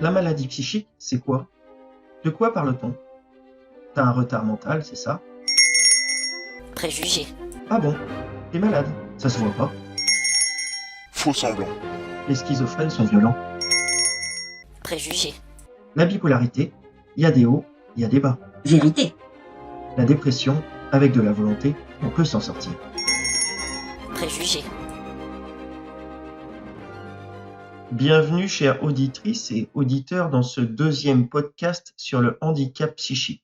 La maladie psychique, c'est quoi? De quoi parle-t-on? T'as un retard mental, c'est ça? Préjugés. Ah bon? T'es malade? Ça se voit pas. Faux semblant. Les schizophrènes sont violents. Préjugés. La bipolarité, il y a des hauts, il y a des bas. Vérité. La dépression, avec de la volonté, on peut s'en sortir. Préjugés. Bienvenue chères auditrices et auditeurs dans ce deuxième podcast sur le handicap psychique.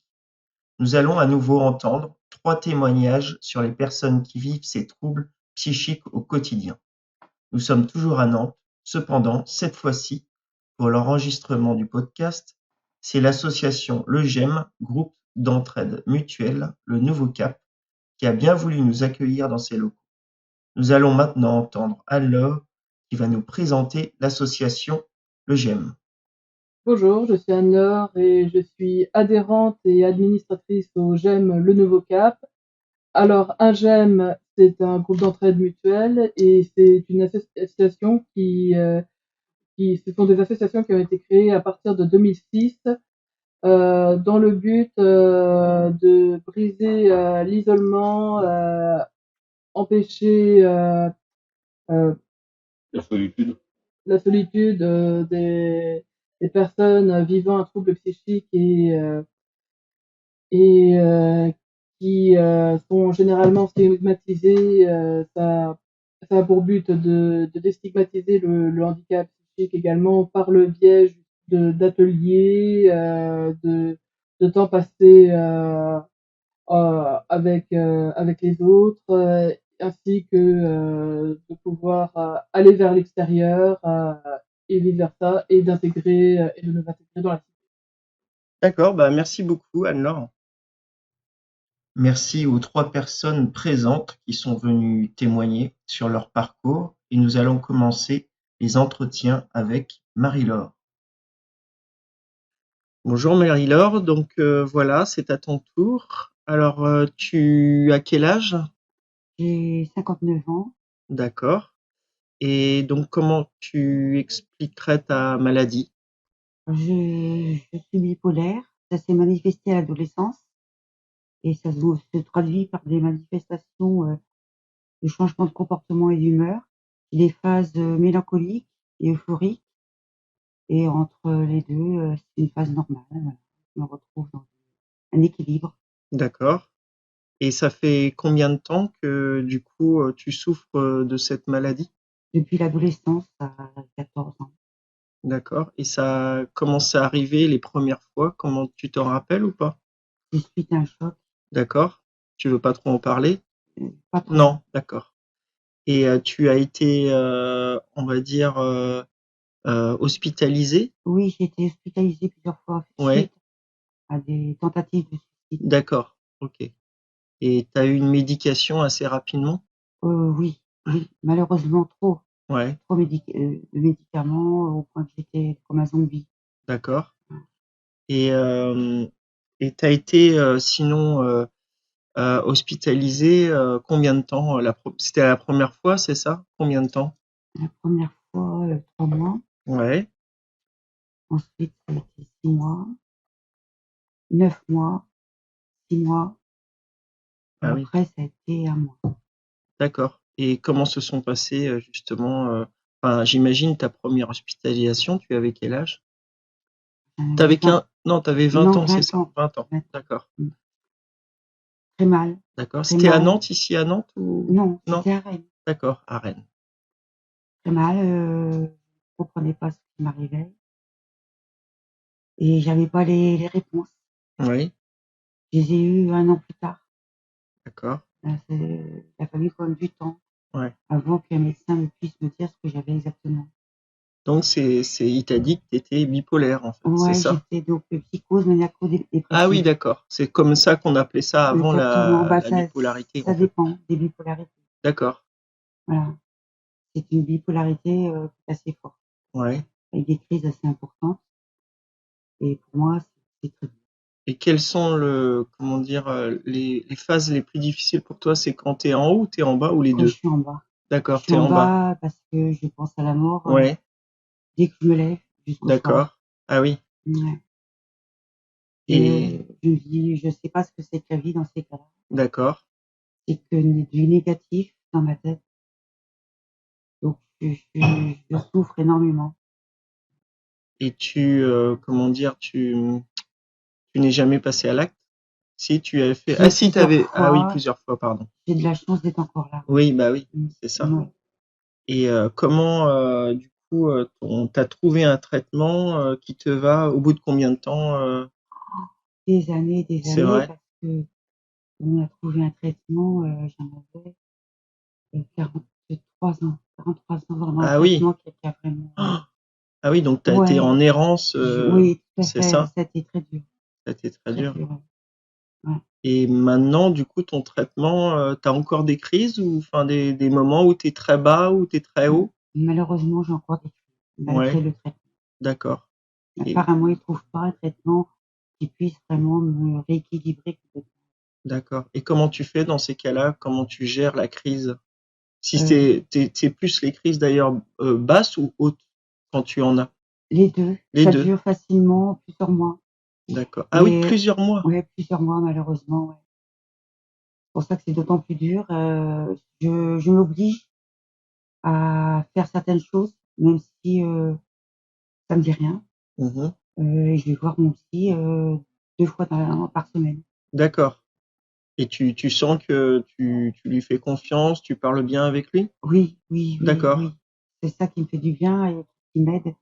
Nous allons à nouveau entendre 3 témoignages sur les personnes qui vivent ces troubles psychiques au quotidien. Nous sommes toujours à Nantes, cependant, cette fois-ci, pour l'enregistrement du podcast, c'est l'association Le GEM, groupe d'entraide mutuelle, le Nouveau Cap, qui a bien voulu nous accueillir dans ses locaux. Nous allons maintenant entendre Anne-Laure qui va nous présenter l'association Le GEM. Bonjour, je suis Anne-Laure et je suis adhérente et administratrice au GEM Le Nouveau Cap. Alors, un GEM, c'est un groupe d'entraide mutuelle et c'est une association ce sont des associations qui ont été créées à partir de 2006 dans le but de briser l'isolement, empêcher La solitude. la solitude des personnes vivant un trouble psychique et qui sont généralement stigmatisées. Ça a pour but de déstigmatiser le handicap psychique également par le biais d'ateliers, de temps passé avec les autres, ainsi que de pouvoir aller vers l'extérieur et vice versa, et d'intégrer et de nous intégrer dans la société. D'accord, merci beaucoup Anne-Laure. Merci aux 3 personnes présentes qui sont venues témoigner sur leur parcours et nous allons commencer les entretiens avec Marie-Laure. Bonjour Marie-Laure, donc voilà, c'est à ton tour. Alors, tu as quel âge? J'ai 59 ans. D'accord. Et donc, comment tu expliquerais ta maladie? Je suis bipolaire. Ça s'est manifesté à l'adolescence et ça se traduit par des manifestations de changement de comportement et d'humeur, des phases mélancoliques et euphoriques. Et entre les deux, c'est une phase normale. Voilà. Je me retrouve dans un équilibre. D'accord. Et ça fait combien de temps que, du coup, tu souffres de cette maladie? Depuis l'adolescence à 14 ans. D'accord. Et ça a commencé à arriver les premières fois, comment tu t'en rappelles ou pas? C'est suite à un choc. D'accord. Tu veux pas trop en parler? Pas trop. Non, d'accord. Et tu as été, on va dire, hospitalisée? Oui, j'ai été hospitalisée plusieurs fois Ouais. suite à des tentatives de suicide. D'accord, OK. Et tu as eu une médication assez rapidement? Oui, malheureusement trop Ouais, de médicaments au point que j'étais comme un zombie. d'accord. Et tu as été, sinon, hospitalisée, combien de temps? C'était la première fois, c'est ça? Combien de temps? La première fois, 3 mois, Ouais. ensuite ça a été 6 mois, 9 mois, 6 mois et Ah oui, après ça a été 1 mois. d'accord. Et comment se sont passées, justement, j'imagine ta première hospitalisation, tu avais quel âge? Tu avais 20 non, tu avais 20 non, ans, c'est 20 ça? ans, 20 ans, 20 d'accord, très mal, d'accord. très C'était à mal. Nantes, ici à Nantes ou? Non, Non? c'était à Rennes. D'accord, à Rennes. Très mal, je comprenais pas ce qui m'arrivait et j'avais pas les réponses. Oui, Je les ai eues 1 an plus tard. d'accord, Il a fallu quand même du temps ouais. avant qu'un médecin puisse me dire ce que j'avais exactement. Donc il t'a dit que tu étais bipolaire, en fait, c'est Ouais, ça? j'étais donc psychose Ah oui, maniaco-dépressive. d'accord. C'est comme ça qu'on appelait ça avant Exactement, la bipolarité, ça en fait. dépend des bipolarités. D'accord, Voilà, c'est une bipolarité, assez forte, ouais. avec des crises assez importantes et pour moi, c'est très dur. Et quelles sont comment dire, les phases les plus difficiles pour toi? C'est quand tu es en haut ou tu es en bas ou les Quand je 2? suis en bas, je D'accord, suis tu es en en bas. bas parce que je pense à la mort, Ouais, dès que je me lève jusqu'au soir. D'accord. Ah oui. Ouais. Et Je me dis: «Je sais pas ce que c'est que la vie dans ces cas-là». d'accord. C'est que du négatif dans ma tête, donc je souffre énormément. Et comment dire, tu n'es jamais passé à l'acte? Si, tu avais fait. Si, Ah si, plusieurs ah oui, fois, plusieurs fois, pardon. j'ai de la chance d'être encore là. Oui, bah oui, Mmh. c'est ça. Ouais. Et comment, du coup, t'as trouvé un traitement qui te va au bout de combien de temps Des c'est années, vrai? parce qu'on a trouvé un traitement, j'en avais, 43 ans. 43 ans, vraiment un Ah oui. traitement qui a vraiment Ah oui, donc t'as été ouais, en errance, oui, tout à c'est fait, ça? ça a été très dur, Ça a été très très dur. dur, ouais. Ouais. Et maintenant, du coup, ton traitement, tu encore des crises ou enfin des moments où tu es très bas, où tu es très haut? Malheureusement, j'ai encore des crises, Ouais, malgré le traitement. d'accord. Et Apparemment, ils ne trouvent pas un traitement qui puisse vraiment me rééquilibrer complètement. d'accord. Et comment tu fais dans ces cas-là? Comment tu gères la crise? Si Heu, c'est plus les crises d'ailleurs, basses ou hautes quand tu en as? les 2, Les ça 2. dure facilement plusieurs mois, D'accord. Ah oui, et plusieurs mois? ouais, plusieurs mois malheureusement, ouais. C'est pour ça que c'est d'autant plus dur, je m'oblige à faire certaines choses, même si, ça me dit rien, Mmh. et je vais voir mon psy, 2 fois par semaine. D'accord. Et tu sens que tu lui fais confiance, tu parles bien avec lui? Oui, oui, oui, D'accord. oui. C'est ça qui me fait du bien et qui m'aide,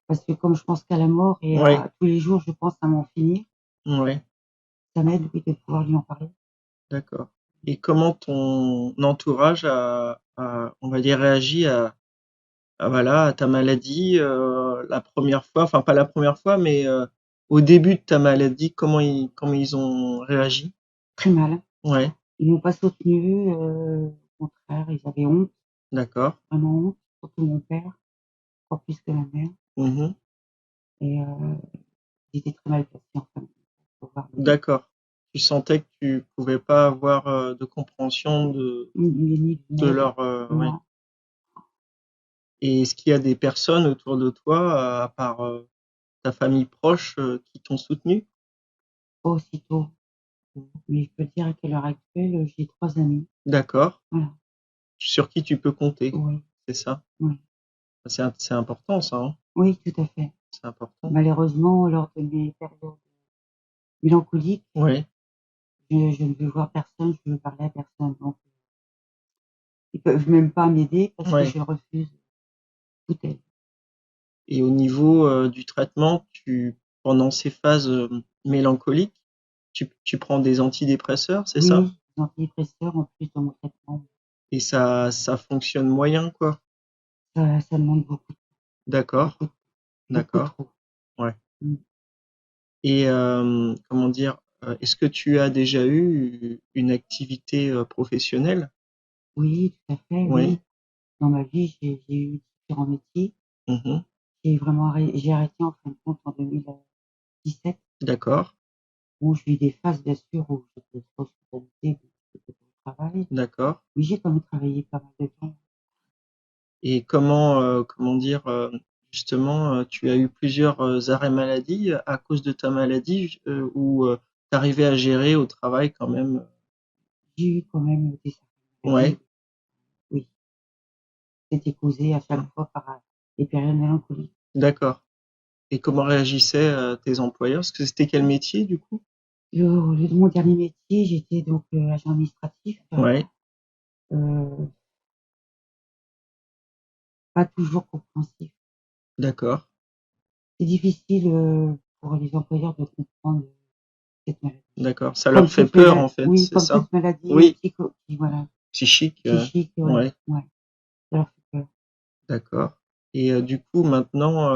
parce que comme je pense qu'à la mort et Ouais, à tous les jours, je pense à m'en finir, ouais, ça m'aide, oui, de pouvoir lui en parler. d'accord. Et comment ton entourage a, on va dire, réagi voilà, à ta maladie, la première fois, enfin pas la première fois, mais au début de ta maladie, comment ils ont réagi? Très mal. Ouais, Ils m'ont pas soutenue, au contraire, ils avaient honte, d'accord. vraiment honte, surtout mon père, encore plus que ma mère, Mmh. et ils étaient très mal placés en famille pour pouvoir m'aider. D'accord. Tu sentais que tu pouvais pas avoir, de compréhension Ni de d'aide, leur, oui. non. Et est-ce qu'il y a des personnes autour de toi, à part, ta famille proche, qui t'ont soutenu? Pas aussitôt, mais je peux te dire qu'à l'heure actuelle, j'ai 3 amis. D'accord. Voilà, Sur qui tu peux compter, oui, c'est ça? oui. C'est important ça, hein? Oui, tout à fait. C'est important. Malheureusement, lors de mes périodes mélancoliques, Oui, je ne veux voir personne, je veux parler à personne, donc ils peuvent même pas m'aider parce que ouais. je refuse toute aide. Et au niveau, du traitement, pendant ces phases, mélancoliques, tu prends des antidépresseurs, c'est ça? Oui, des antidépresseurs en plus dans mon traitement, Et ça fonctionne moyen, quoi? ça demande D'accord, beaucoup, beaucoup d'accord, trop. ouais. Mmh. Et comment dire? Est-ce que tu as déjà eu une activité, professionnelle? Oui, tout à fait, Oui. oui. Dans ma vie, j'ai eu différents métiers. Mmh. J'ai arrêté en fin de compte en 2017. D'accord, Bon, j'ai eu des phases bien sûr où j'étais trop hospitalisée, c'était pour le travail, d'accord. mais j'ai quand même travaillé pas mal de temps. Et comment dire? Justement, tu as eu plusieurs, arrêts maladie à cause de ta maladie, ou tu arrivais à gérer au travail quand même? J'ai eu quand même des certaines Ouais, maladies, oui. C'était causé à chaque fois par, des périodes mélancoliques. d'accord. Et comment réagissaient, tes employeurs? Parce que c'était quel métier du coup? Mon dernier métier, j'étais donc, agent administratif, Ouais, pas toujours compréhensif. d'accord, C'est difficile, pour les employeurs de comprendre, cette maladie. d'accord. Ça leur Comme fait toute peur en mala fait, Oui, c'est comme ça? toute maladie, Oui, voilà, psychique, psychique, ouais, ouais, ouais, ça leur fait peur. d'accord. Et du coup maintenant,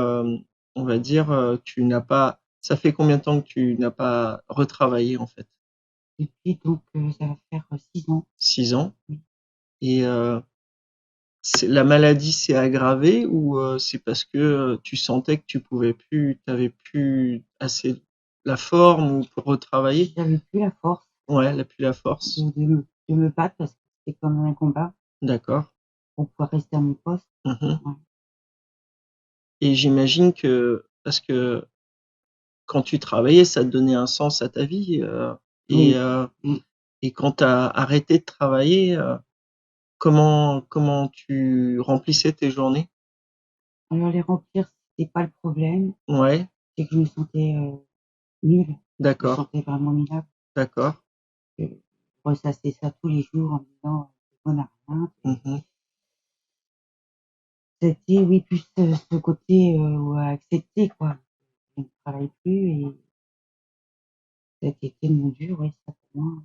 on va dire, tu n'as pas ça fait combien de temps que tu n'as pas retravaillé en fait? Depuis donc, ça va faire, 6 ans. 6 ans? Oui. Et c'est la maladie s'est aggravée ou c'est parce que, tu sentais que tu pouvais plus, tu avais plus assez la forme ou pour retravailler? J'avais plus la force Ouais, la plus la force. de me battre parce que c'était comme un combat D'accord. pour pouvoir rester à mon poste. Mmh. Ouais. Et j'imagine que parce que quand tu travaillais, ça te donnait un sens à ta vie, et Oui. Mmh. et quand tu as arrêté de travailler, comment tu remplissais tes journées? Alors les remplir, c'était pas le problème, Ouais, c'est que je me sentais, nulle. Je me d'accord, sentais vraiment minable. d'accord. Je ressassais ça tous les jours en me disant: «C'est bon à rien». Mmh. C'était oui, plus, ce côté, accepter quoi. Je ne travaille plus et cet été mon dur, oui, ça pour moi.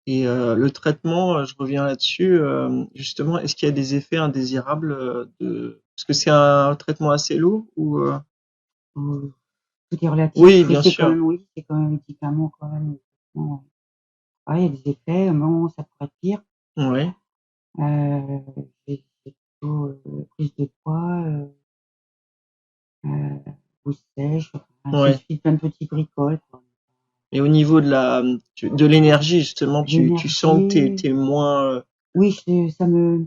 Et le traitement, je reviens là-dessus, justement, est-ce qu'il y a des effets indésirables, de parce que c'est un traitement assez lourd ou Tout est relatif, Oui, mais bien c'est quand sûr. même oui, c'est quand même un médicament quand même, effectivement, ouais, il y a des effets, bon, ça pourrait être pire. Ouais, J'ai plutôt, prise de poids, bouche sèche, enfin, je ouais. suis plein de petits bricoles, quoi. Et au niveau de l'énergie justement, tu sens que tu L'énergie, es moins, oui, ça me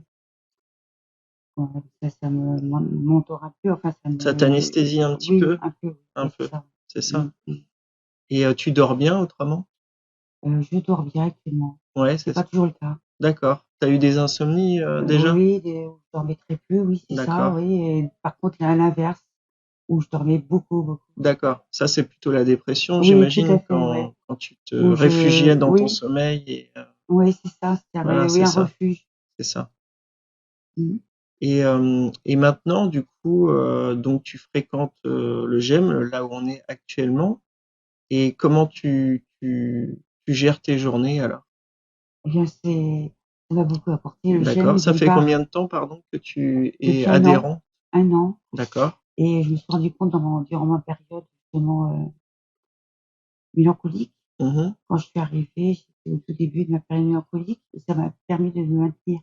comment ça me mentora un peu, enfin ça ça me t'anesthésie un petit oui, peu? un peu, Un oui, c'est peu, ça. c'est Mmh ça? mh. Et tu dors bien autrement? Je dors bien actuellement. Ouais, C'est c'est pas ça. toujours le cas. D'accord. Tu as eu des insomnies, déjà? Oui, je dormais très peu, oui, c'est ça, D'accord, oui et par contre, à l'inverse, où je dormais beaucoup, beaucoup. d'accord. Ça, c'est plutôt la dépression, Oui, tout à j'imagine, fait, ouais. quand tu te Où réfugiais dans ton oui, sommeil et oui, c'est ça, c'était voilà, oui, c'est un ça, refuge. c'est ça. Mmh. Et maintenant, du coup, donc tu fréquentes, le GEM, là où on est actuellement, et comment tu gères tes journées alors? Eh bien, ça m'a beaucoup apporté. Le D'accord. GEM, Ça d'une fait part, combien de temps, pardon, que tu es depuis un an, adhérent? 1 an D'accord. et je me suis rendu compte durant ma période justement, mélancolique, Mmh. quand je suis arrivée, j'étais au tout début de ma période mélancolique et ça m'a permis de me maintenir. Mais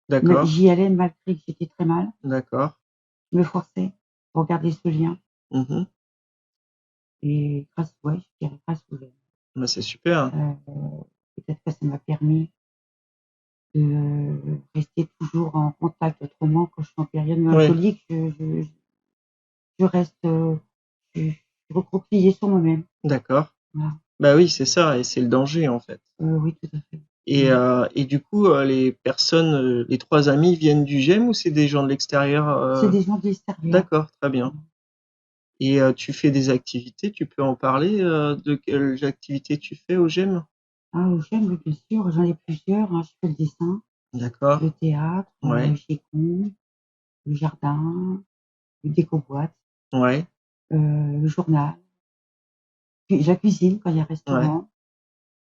D'accord, j'y allais malgré que j'étais très mal, d'accord. je me forçais pour garder ce lien Mmh. et grâce ouais, je dirais grâce au GEM. Bah, c'est super. Peut-être que ça m'a permis de rester toujours en contact. Autrement, quand je suis en période Oui, mélancolique, je reste, je suis recroquevillée sur moi-même. d'accord. Voilà. Bah, oui, c'est ça et c'est le danger, en fait. Oui, tout à fait. Et Mmh. du coup, les personnes, les 3 amis viennent du GEM ou c'est des gens de l'extérieur, C'est des gens de l'extérieur. D'accord, très bien. Mmh. Et tu fais des activités, tu peux en parler, de quelles activités tu fais au GEM? Ah, au GEM, oui, bien sûr, j'en ai plusieurs, hein. Je fais le dessin, D'accord, le théâtre, ouais, Qigong, le jardin, le déco-boîte, ouais, le journal, puis la cuisine quand il y a ouais. restaurant.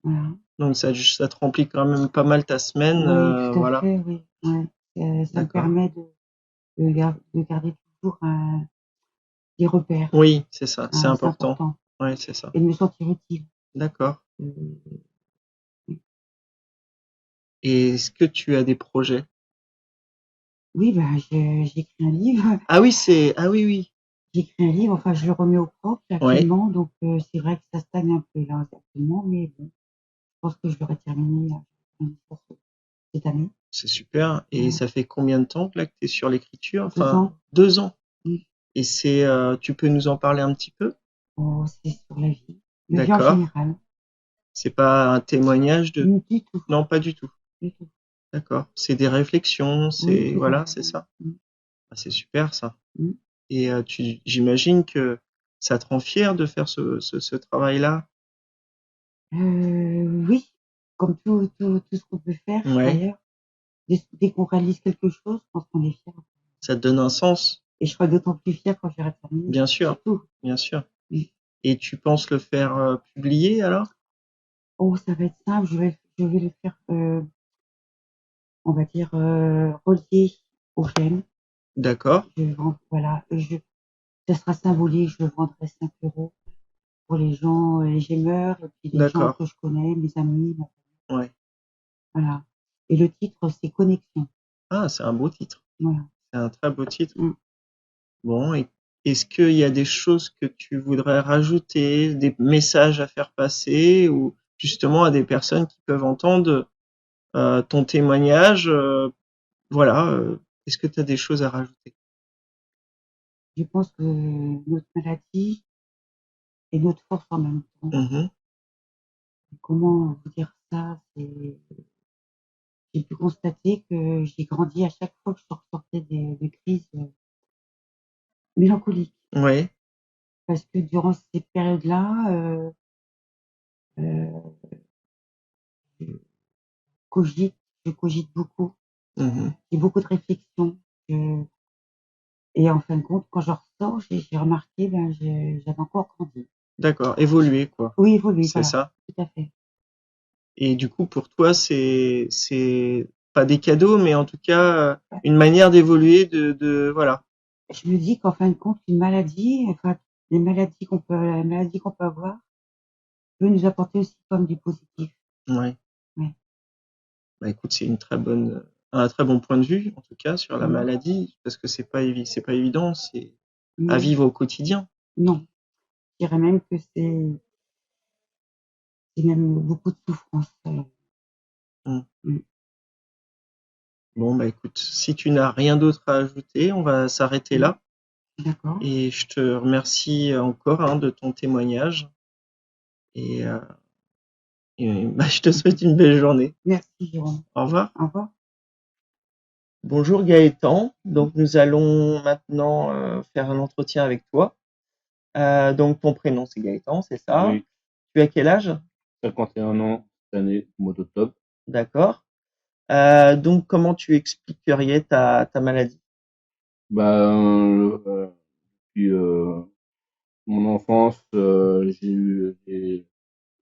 Voilà. Donc ça te remplit quand même pas mal ta semaine, Oui, tout à voilà, fait, oui, ouais. Ça me d'accord. permet de garder toujours des repères, Oui, c'est ça, c'est hein, c'est important. important Ouais, c'est ça. et de me sentir utile. D'accord. Heu, oui. Et est-ce que tu as des projets? Oui, bah, j'écris un livre Ah oui, oui. j'écris un livre, enfin je le remets au propre là, Ouais, actuellement donc c'est vrai que ça stagne un peu là actuellement mais bon, je pense que je l'aurai terminé, pour cette année. c'est super. Et Voilà. ça fait combien de temps là que tu es sur l'écriture? 2 Enfin, ans. 2 ans. Mmh. Et tu peux nous en parler un petit peu? Oh, c'est sur la vie en D'accord. général. C'est pas un témoignage de Du tout, non, pas du tout. du tout. D'accord. C'est des réflexions, Oui, c'est tout à voilà, fait, c'est oui. ça? Mmh. Ah, c'est super ça. Mmh. Et j'imagine que ça te rend fier de faire ce travail-là? Oui, comme tout ce qu'on peut faire Ouais, d'ailleurs. Dès qu'on réalise quelque chose, je pense qu'on est fier ça te donne un sens? et je serai d'autant plus fière quand j'aurai terminé, Bien sûr, surtout. bien sûr. Mmh. Et tu penses le faire, publier alors? Oh, ça va être simple, je vais le faire, on va dire, relié au GEM. D'accord, Je vends voilà, ça sera symbolique, je le vendrai 5 € pour les gens, les GEMeurs et puis les gens d'accord, que je connais, mes amis, ouais. voilà et le titre, c'est Connexion. Ah, c'est un beau titre. Voilà. C'est un très beau titre. Mmh. Bon, et est-ce qu'il y a des choses que tu voudrais rajouter, des messages à faire passer ou justement à des personnes qui peuvent entendre, ton témoignage, voilà, est-ce que tu as des choses à rajouter? Je pense que notre maladie est notre force en même temps. Mmh. Comment vous dire ça? J'ai pu constater que j'ai grandi à chaque fois que je ressortais de crises, mélancoliques. Ouais. Parce que durant ces périodes-là, heu, je cogite je cogite beaucoup. Mmh. J'ai beaucoup de réflexions. Je Et en fin de compte, quand je ressors, j'ai remarqué, ben, j'avais encore grandi. D'accord, évoluer quoi, Oui, évolué, c'est voilà, ça? tout à fait. Et du coup, pour toi, c'est pas des cadeaux, mais en tout cas, Ouais. une manière d'évoluer, de voilà. Je me dis qu'en fin de compte, une maladie, enfin, la maladie qu'on peut avoir peut nous apporter aussi comme du positif. Ouais. Ouais. Bah, écoute, c'est une très bonne, un très bon point de vue, en tout cas, sur la Mmh. maladie, parce que c'est pas évident, c'est à Non, vivre au quotidien. non. Je dirais même que c'est même beaucoup de souffrance, Mmh. mmh. Bon, bah, écoute, si tu n'as rien d'autre à ajouter, on va s'arrêter Mmh. là D'accord. et je te remercie encore, hein, de ton témoignage et bah, je te souhaite une belle journée. Merci Jérôme. Au revoir. Au revoir. Bonjour Gaëtan, donc nous allons maintenant, faire un entretien avec toi. Donc ton prénom c'est Gaëtan, c'est ça? Oui, Tu as quel âge? 51 ans cette année, au mois d'octobre. D'accord. Donc comment tu expliquerais ta maladie? Bah, depuis mon enfance, j'ai eu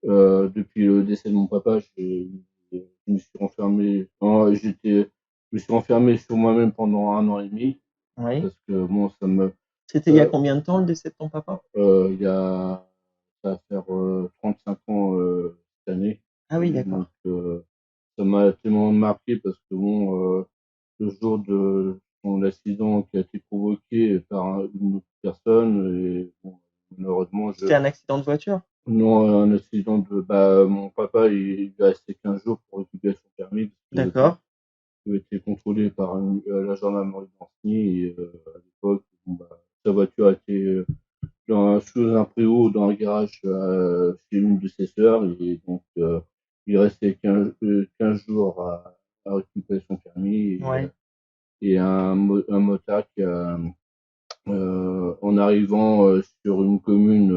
depuis le décès de mon papa, je me suis renfermé, je me suis renfermé sur moi-même pendant 1 an et demi, Oui. parce que bon, C'était il y a combien de temps le décès de ton papa? il y a, ça va faire 35 ans cette année. Ah oui, Et d'accord. donc, ça m'a tellement marqué parce que bon, le jour de son accident qui a été provoqué par une autre personne, et bon, malheureusement, C'était un accident de voiture? non, un accident mon papa, il lui restait 15 jours pour récupérer son permis parce D'accord. qu'il était contrôlé par la gendarmerie d'Ancenis, et à l'époque, bon, bah, sa voiture était sous un préau dans un garage chez une de ses sœurs, et donc il restait 15 jours à récupérer son permis, Ouais. et un motard qui a, en arrivant sur une commune,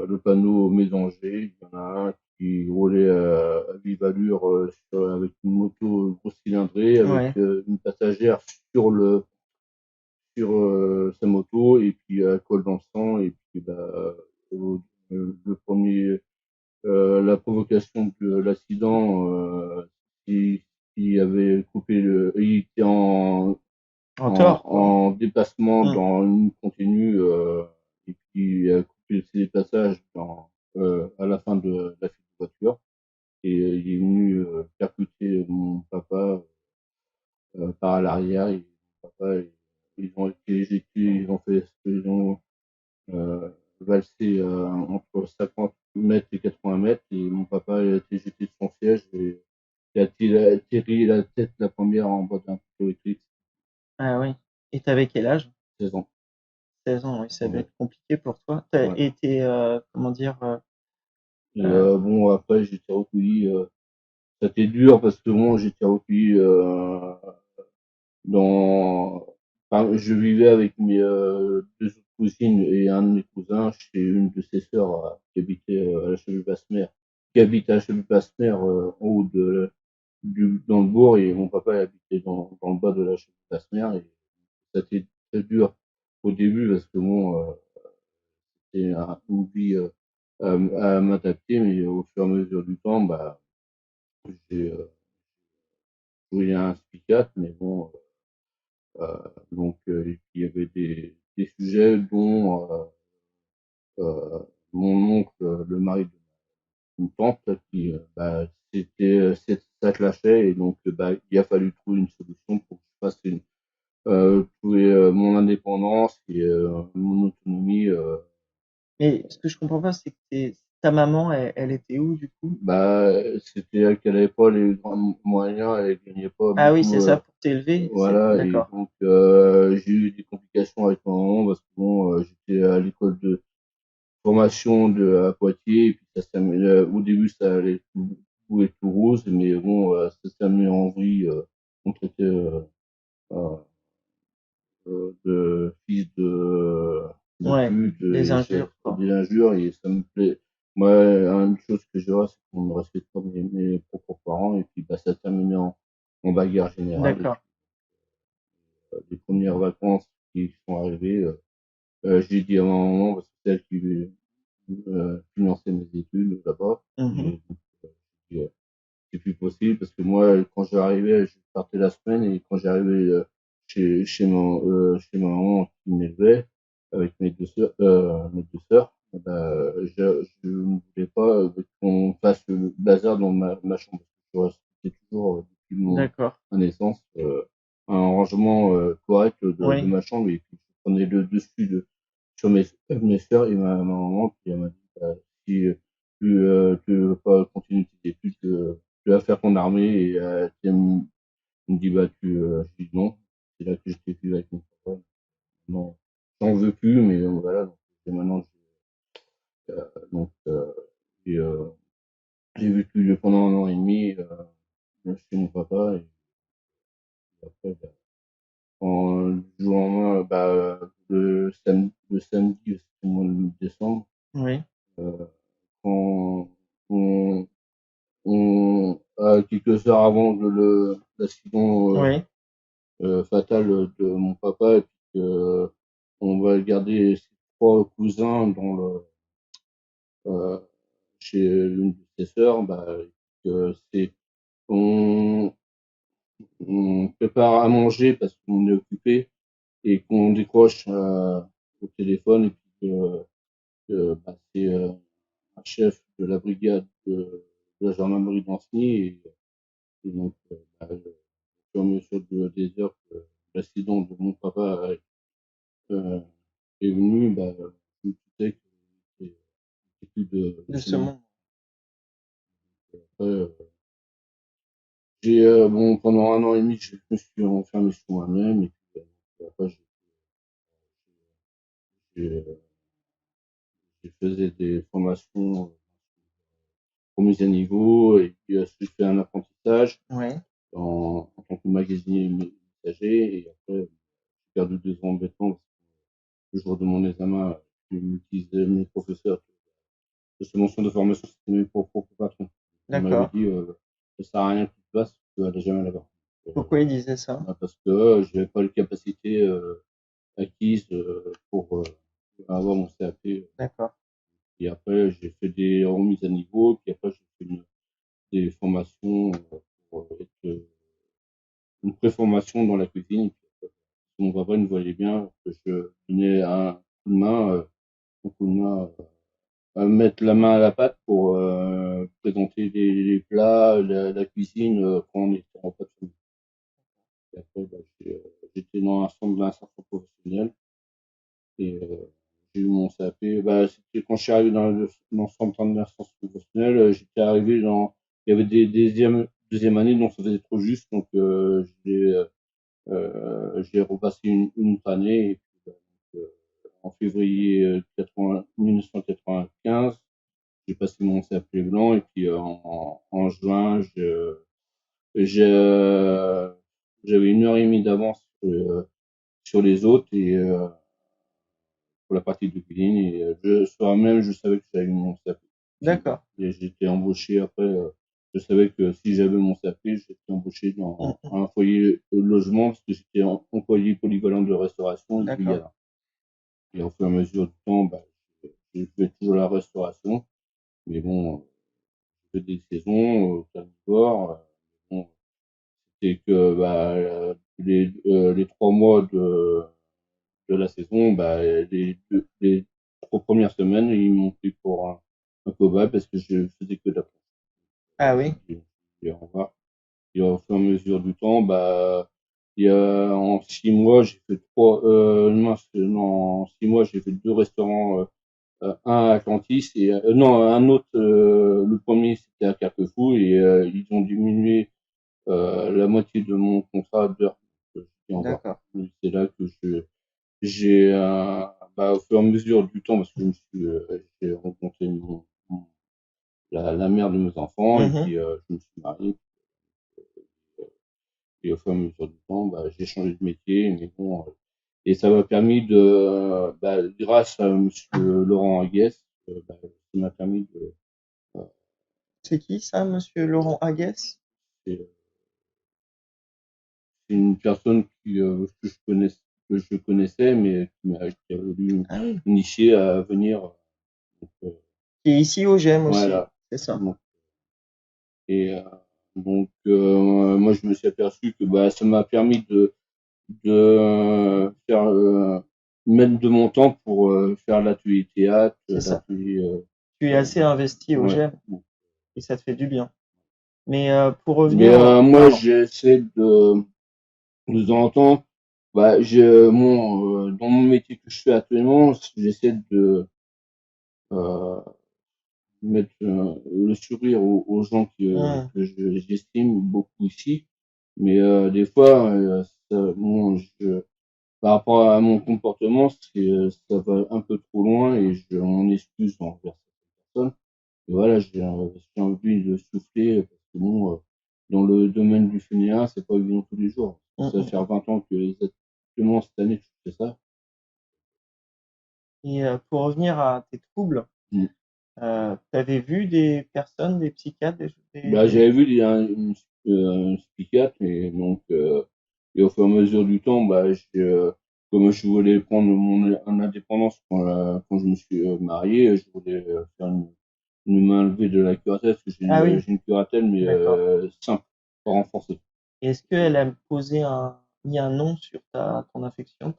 le panneau Mésanger, il y en a un qui roulait à vive allure avec une moto grosse cylindrée avec Ouais. une passagère sur sa moto, et puis elle colle dans le sang, et puis bah, le premier, la provocation de l'accident, il avait coupé il était En tort, quoi. en déplacement Mmh. dans une continue, et puis il a coupé ses passages à la fin de la file de voiture, et il est venu percuter mon papa par l'arrière, et mon papa, ils ont été éjectés, ils ont valsé entre 50 mètres et 80 mètres, et mon papa a été jeté de son siège, et il a atterri la tête la première en bas d'un poteau électrique. Ah oui. Et tu avais quel âge? 16 ans. 16 ans, oui, ça devait Ouais, être compliqué pour toi. Tu as ouais. été, comment dire, Et heu bon, après, j'étais recueilli. C'était dur parce que bon, j'étais recueilli dans. Enfin, je vivais avec mes deux autres cousines et un de mes cousins chez une de ses sœurs qui habitait à la Cheville-Basse-Mer, qui habite à la Cheville-Basse-Mer, en haut dans le bourg, et mon papa il habitait dans le bas de la Cheville-Basse-Mer, et c'était très dur au début parce que bon, c'était une vie à m'adapter, mais au fur et à mesure du temps, bah, j'ai trouvé un psychiatre, mais bon, donc, et puis il y avait des sujets dont mon oncle, le mari de une tante, qui, bah, ça clashait, et donc, bah, il a fallu trouver une solution pour que je fasse trouver mon indépendance et mon autonomie. mais ce que je comprends pas, c'est que ta maman, elle était où, du coup? Bah, c'était qu'elle avait pas les grands moyens, elle gagnait pas Ah oui, c'est beaucoup. ça, t'es élevé? Voilà, et D'accord. donc j'ai eu des complications avec ma maman parce que bon, j'étais à l'école de formation à Poitiers, et puis au début ça allait tout et tout rose, mais bon, ça s'est mis en vrille, on traitait euh, de fils de Ouais, pute, des et injures, quoi. des injures, et ça me plaît. Moi, une chose que je vois, c'est qu'on ne respecte pas mes propres parents, et puis bah, ça a terminé en bagarre générale. D'accord. Les premières vacances qui sont arrivées, j'ai dit à ma maman, parce que c'est elle qui finançait mes études là-bas, Mhm. et donc, j'ai dit, c'est plus possible, parce que moi, quand j'arrivais, je partais la semaine, et quand j'arrivais chez ma maman qui m'élevait avec mes deux sœurs, bah, je ne voulais pas qu'on fasse le bazar dans ma chambre. C'était toujours depuis D'accord. ma naissance un rangement correct de Oui. ma chambre, et puis je prenais le dessus sur mes sœurs, et ma maman qui m'a dit bah, si tu veux pas continuer tes études, tu vas faire ton armée, et elle me dit bah je dis non. C'est là que j'étais plus avec mon papa. Non, j'en veux plus, mais voilà. Donc et maintenant donc j'ai euh, j'ai vécu pendant un an et demi chez mon papa, et après bah, du jour au lendemain, bah, le samedi, c'était le mois de décembre, Oui. quand quelques heures avant l'accident Oui. fatal de mon papa, et puis on va garder ses trois cousins euh, chez l'une de ses sœurs, bah, c'est on, on prépare à manger parce qu'on est occupé, et qu'on décroche au téléphone, et puis bah, c'est un chef de la brigade de la gendarmerie d'Ancenis, et donc bah, au fur et à mesure des heures que l'accident de mon papa euh, est venu, bah, je me disais que c'était plus De de ce ce monde. monde. Après, bon, pendant un an et demi, je me suis enfermé sur moi-même, et puis après, j'ai- j'ai faisais des formations remise à niveau, et puis j'ai fait un apprentissage Oui. en tant que magasinier messager, et après, j'ai perdu 2 ans de temps parce que le jour de mon examen, j'utilisais mes professeurs. Cette mention de formation, c'était mes propres patrons. On m'avait D'accord. dit, ça sert à rien que tu te passes, tu vas jamais l'avoir. Pourquoi il disait ça? Bah, parce que je n'avais pas les capacités acquises pour avoir mon CAP. D'accord. Et après, j'ai fait des remises à niveau, puis après, j'ai fait des formations pour être une préformation dans la cuisine. Mon papa il me voyait bien que je donnais un coup de main, à mettre la main à la pâte pour présenter les plats, la cuisine quand on était en repas de famille. Et après, bah, j'étais dans un centre d'insertion professionnelle, et j'ai eu mon CAP. Bah, c'était quand je suis arrivé dans le centre d'insertion professionnelle, j'étais arrivé il y avait des deuxième année, donc ça faisait trop juste, donc j'ai repassé une autre année, et puis, en février 1995, j'ai passé mon CAP blanc, et puis en juin, j'avais 1 heure et demie d'avance sur les autres, et pour la partie de cuisine, et le soir même, je savais que j'avais eu mon CAP. D'accord. Et j'étais embauché après. Je savais que si j'avais mon CAP, j'étais embauché dans Mhm. un foyer de logement, parce que j'étais employé polyvalent de restauration et de D'accord. brigade. Et au fur et à mesure du temps, bah, je fais toujours la restauration. Mais bon, je fais des saisons au carnivore. Bon, c'est que bah, les 3 mois de la saison, bah, les 3 premières semaines, ils m'ont pris pour un cobaye parce que je faisais que de la planche. Ah oui. Et au revoir. Et au fur et à mesure du temps, bah, en 6 mois, j'ai fait mince, non, en 6 mois, j'ai fait 2 restaurants, un à Atlantis, et non, un autre, le premier c'était à Carquefou, et ils ont diminué la moitié de mon contrat d'heures que je en voir. D'accord. C'est là que j'ai, au fur et à mesure du temps, parce que j'ai rencontré la mère de mes enfants, et Mhm. puis je me suis marié, et au fur et à mesure du temps, j'ai changé de métier, mais bon, et ça m'a permis grâce à Monsieur Laurent Aguès, ça m'a permis de, euh, C'est qui ça, Monsieur Laurent Aguès? c'est c'est une personne que je connaissais, mais qui a voulu Ah oui. m'initier à venir. Donc, Qui est ici au GEM aussi, voilà. c'est ça. Donc, et moi, je me suis aperçu que ça m'a permis de faire mettre de mon temps pour faire l'atelier théâtre, C'est ça. l'atelier. Tu es assez investi au Ouais. GEM et ça te fait du bien. Mais pour Mais revenir, moi, pardon. j'essaie de temps en temps, dans mon métier que je fais actuellement, j'essaie de euh, mettre le sourire aux gens Hmm. j'estime beaucoup ici. Mais des fois, par rapport à mon comportement, ça va un peu trop loin et je m'en excuse envers cette personne. Et voilà, j'ai envie de souffler parce que bon, dans le domaine du féminin, c'est pas évident tous les jours. Hmm, Ça hmm. fait 20 ans que exactement cette année que je fais ça. Et pour revenir à tes troubles, Mm. tu avais vu des personnes, des psychiatres, des... J'avais vu un psychiatre et donc et au fur et à mesure du temps, comme je voulais prendre mon indépendance quand je me suis marié, je voulais faire une main levée de la curatelle parce que Ah oui, j'ai une curatelle mais d'accord. simple, pas renforcée. Et est-ce qu'elle a mis un nom sur ton affection,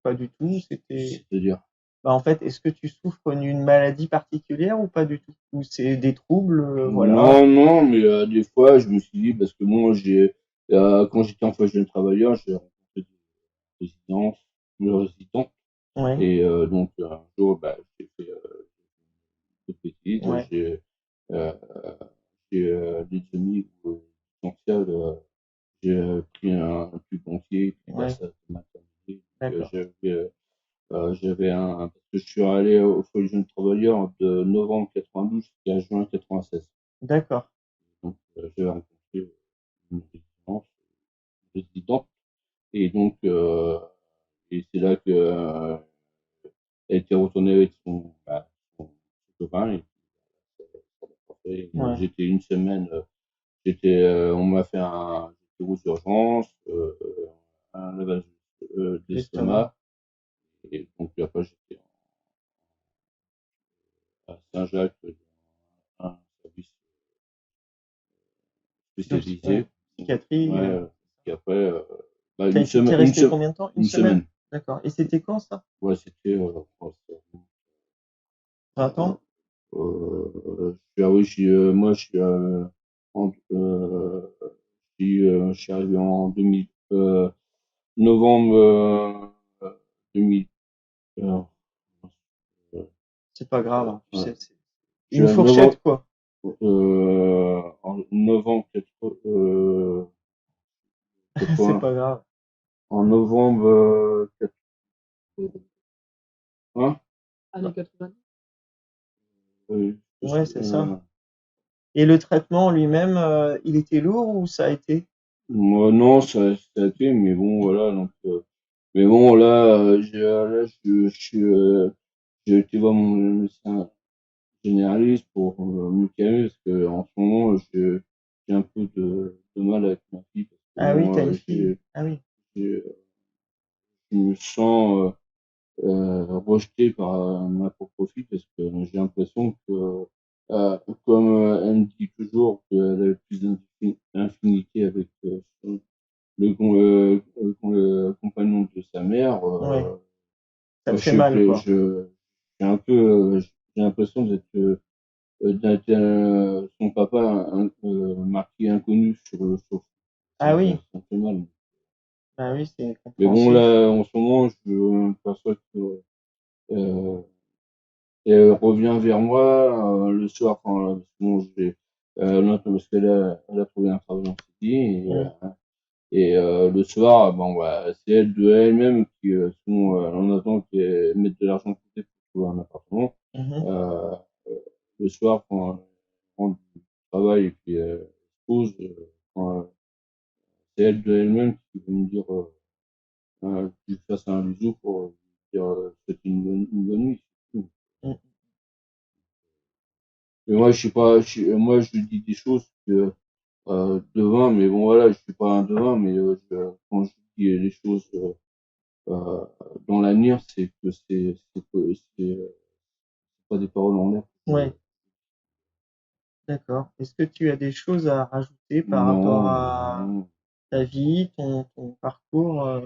pas du tout? C'était, C'est-à-dire. bah, en fait, est-ce que tu souffres d'une maladie particulière ou pas du tout? Ou c'est des troubles, voilà. Non, non, mais des fois, je me suis dit, parce que moi, quand j'étais enfant jeune travailleur, j'ai rencontré des résidents, Ouais, et donc un jour, j'ai fait toute petite, ouais, euh, des amis essentiels, j'ai pris un plus pompier, et puis ouais, ça m'a terminé. Donc, d'accord, parce que je suis allé au foyer jeune travailleur de novembre 92 jusqu'à juin 96. d'accord, Donc, j'ai rencontré une résidente et donc, et c'est là que, elle était retournée avec son copain et ça l'a pas fait. ouais, J'étais une semaine, on m'a fait j'étais aux urgences, un lavage l'estomac, d'estomac et donc après j'étais à Saint-Jacques dans un service ouais, spécialisé. psychiatrie. Ouais, puis après, T'es resté combien de temps? Une une semaine? semaine. D'accord. Et c'était quand ça? Ouais, c'était, 20 ans? oui, moi, je suis arrivé en 2000, novembre 2000. Euh, C'est pas grave, hein, tu ouais. sais, c'est Je suis une à novembre, fourchette, quoi. en novembre C'est 80, pas grave. en novembre 80, Années 80. Ouais, c'est ça. Et le traitement lui-même, il était lourd ou ça a été? moi, non, ça a été, mais bon, voilà, donc, mais bon, là, j'ai été voir mon médecin généraliste pour me calmer parce que en ce moment, j'ai un peu de mal avec ma fille parce que Ah oui, bon, t'as une fille. Ah oui. j'ai- je me sens rejeté par ma propre fille parce que j'ai l'impression que, comme elle me dit toujours qu'elle a plus d'infinité avec le compagnon de sa mère, Ouais. Ça moi, te fait mal, quoi. j'ai un peu, j'ai l'impression d'être son papa marqué inconnu sur Ah oui. ça me fait mal. Ah oui, c'est Mais bon, compréhensif. là, en ce moment, je m'aperçois que euh, elle revient vers moi le soir quand bon, non, parce elle a trouvé un travail en CDI Mm. et le soir, bon, bah, c'est elle de elle-même qui sont en attendant qu'elle mette de l'argent de côté pour trouver un appartement. Mhm. Euh, le soir, quand elle rentre du travail et puis elle se pose, c'est elle de elle-même qui veut me dire que je lui fasse un bisou pour lui dire souhaiter une bonne nuit. C'est tout. Mm. Mais moi, je suis pas, moi, je lui dis des choses que devin, mais bon, voilà, je suis pas un devin, mais quand je dis les choses euh, dans l'avenir, c'est que c'est pas des paroles en l'air. Ouais, d'accord. Est-ce que tu as des choses à rajouter par rapport Non, à non. ta vie, ton parcours,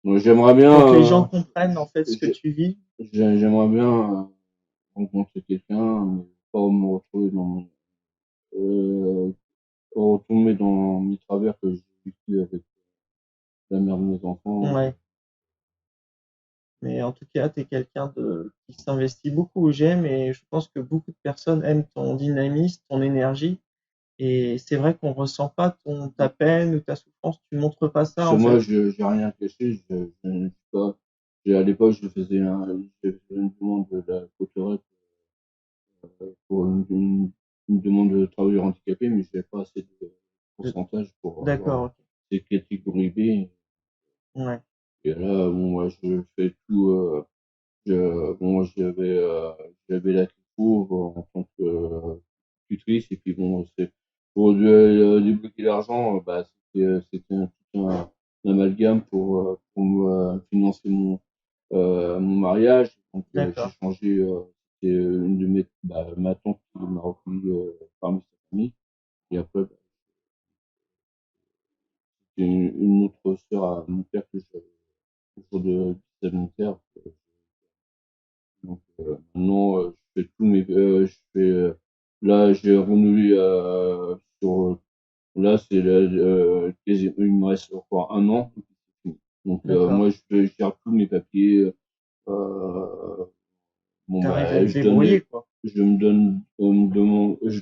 Moi, j'aimerais bien, pour que les gens comprennent en fait ce que j'ai- tu vis? j'aimerais bien rencontrer quelqu'un, mais pas me retrouver euh, retomber dans mes travers que j'ai vécu avec la mère de mes enfants. Ouais. Mais en tout cas, tu es quelqu'un qui s'investit beaucoup au GEM et je pense que beaucoup de personnes aiment ton dynamisme, ton énergie. Et c'est vrai qu'on ressent pas ta peine ou ta souffrance. Tu montres pas ça, Sur en moi, fait. j'ai rien caché, je ne suis pas, à l'époque, j'ai fait une demande de la Coteret pour une demande de travailleur handicapé, mais j'avais pas assez de pourcentage pour avoir D'accord, ok. ces catégories B. Ouais. Et là, bon, moi, je fais tout, bon, moi, j'avais la trouve en tant que tutrice, et puis bon, c'est pour débloquer l'argent, bah, c'était tout un amalgame pour me financer mon mariage. Donc, j'ai D'accord. changé, c'était une de ma tante qui m'a recueilli parmi sa famille. Et après, bah, c'était une autre sœur à mon père que j'avais au jour de sanitaire. Donc maintenant, je fais tous mes, là, j'ai renouvelé sur, là, c'est il me reste encore un an. Donc D'accord. moi, je gère tous mes papiers. Euh, bon T'arrives à bah, te débrouiller, quoi. je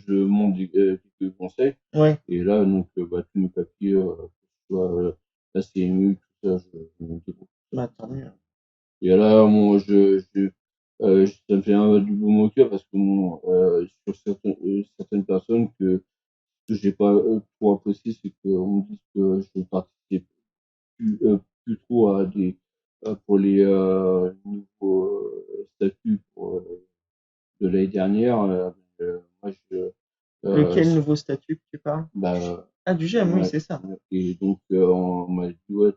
demande quelques conseils. Ouais. Et là, donc, bah, tous mes papiers, que ce soit la CMU, tout ça, je me débrouille. Bah, tant mieux. Et là, moi, ça me fait un du baume au cœur parce que bon, sur certaines personnes que j'ai pas trop apprécié, c'est qu'on me dit que je participe plus trop à pour les nouveaux statuts de l'année dernière. Moi, Lequel nouveau statut que tu parles? bah, Ah, du GEM, oui, ouais. c'est ça. Et donc, on m'a dit, ouais,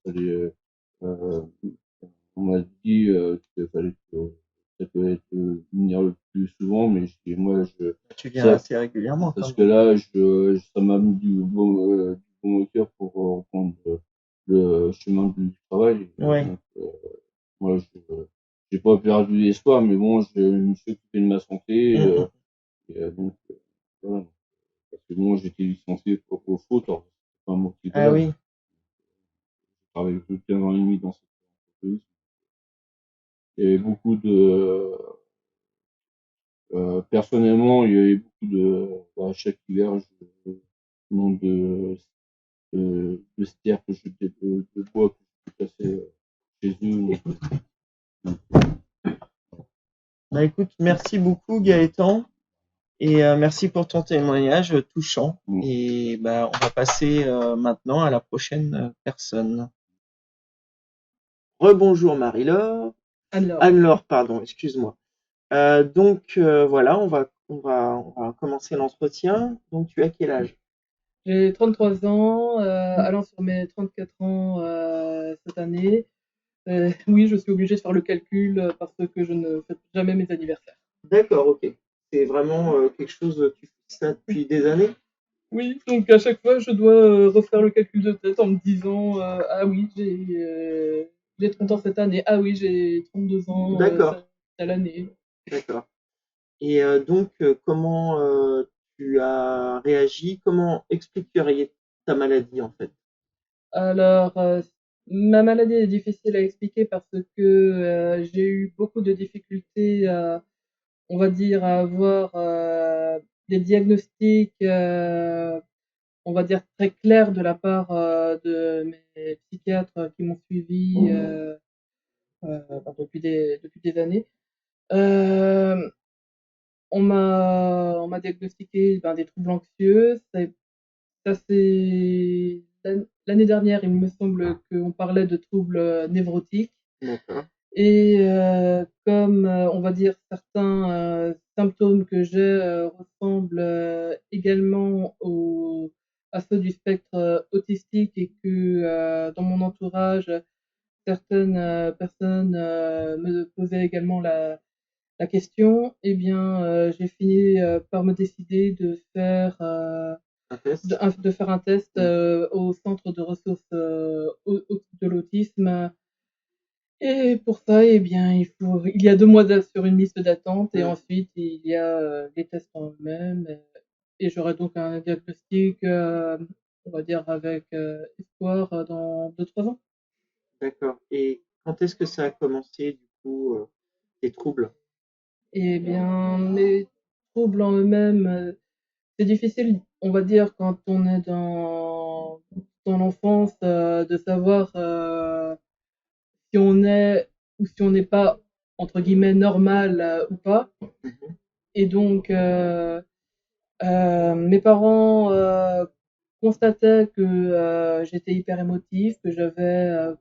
fallait, euh, on m'a dit qu'il fallait que ça peut être venir le plus souvent, mais moi, Tu viens ça, assez régulièrement, quand parce que même. là, ça m'a mis du bon au cœur pour reprendre le chemin du travail. Ouais. Donc, moi, j'ai pas perdu l'espoir, mais bon, je me suis occupé de ma santé, Mm, mm. donc, voilà. Parce que moi, j'étais licencié pour faute, alors, c'est pas moi qui Ah grève. oui. J'ai travaillé plus de 15 ans et demi dans cette entreprise. Et beaucoup de, personnellement, il y avait beaucoup chaque hiver, je nombre de stères de bois que je passais chez eux. Bah, écoute, merci beaucoup, Gaëtan. Et merci pour ton témoignage touchant. Donc, Et bah, on va passer maintenant à la prochaine personne. Rebonjour Marie-Laure. Alors, Anne-Laure, pardon, excuse-moi. Donc voilà, on va commencer l'entretien. Donc tu as quel âge? j'ai 33 ans, allant sur mes 34 ans cette année. Oui, je suis obligée de faire le calcul parce que je ne fête jamais mes anniversaires. D'accord, ok. C'est vraiment quelque chose, tu fais ça depuis des années? Oui, donc à chaque fois, je dois refaire le calcul de tête en me disant ah oui, j'ai 30 ans cette année, ah oui, j'ai 32 ans D'accord, cette année. d'accord. Et donc comment tu as réagi? Comment expliquerais ta maladie en fait? Alors, ma maladie est difficile à expliquer parce que j'ai eu beaucoup de difficultés, on va dire, à avoir des diagnostics, on va dire très clairs de la part de mes psychiatres qui m'ont suivi depuis des années. Euh, on m'a diagnostiqué des troubles anxieux. Ça c'est l'année dernière, il me semble qu'on parlait de troubles névrotiques. D'accord. Et comme on va dire certains symptômes que j'ai ressemblent également à ceux du spectre autistique et que dans mon entourage, certaines personnes me posaient également la question, eh bien j'ai fini par me décider de faire Un test? de faire un test au centre de ressources de l'autisme. Et pour ça, eh bien, il y a 2 mois sur une liste d'attente et ensuite il y a les tests en eux-mêmes et j'aurai donc un diagnostic, on va dire avec espoir, dans 2-3 ans. D'accord. Et quand est-ce que ça a commencé, du coup, tes troubles? Eh bien, les troubles en eux-mêmes, c'est difficile, on va dire, quand on est dans l'enfance, de savoir si on est ou si on n'est pas entre guillemets normal ou pas. Mhm. Et donc mes parents constataient que j'étais hyper émotif, que j'avais